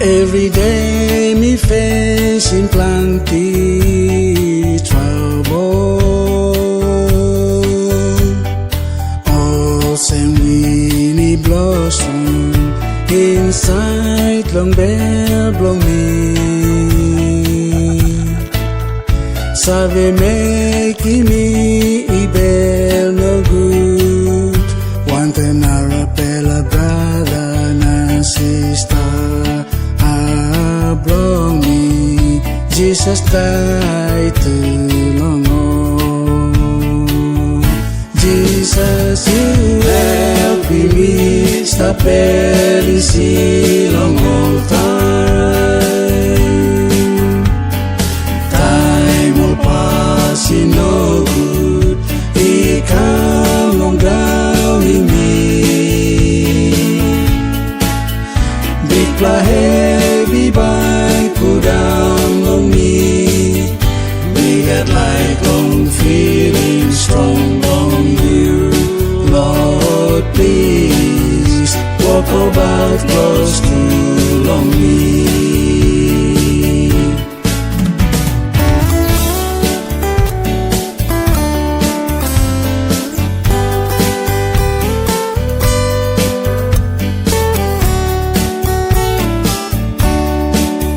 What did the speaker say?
Every day me facing plenty trouble. Oh, same winnie blossom inside long bell blow me. Sabe make me ibel no good. Want another bella brother and sister. Blow me, Jesus died too long ago. Jesus, you help me stop very long old time. Time will pass, you know good. He come on down in me. Big heavy bike pull down on me. We got like long feeling strong on you. Lord, please walk about close to me.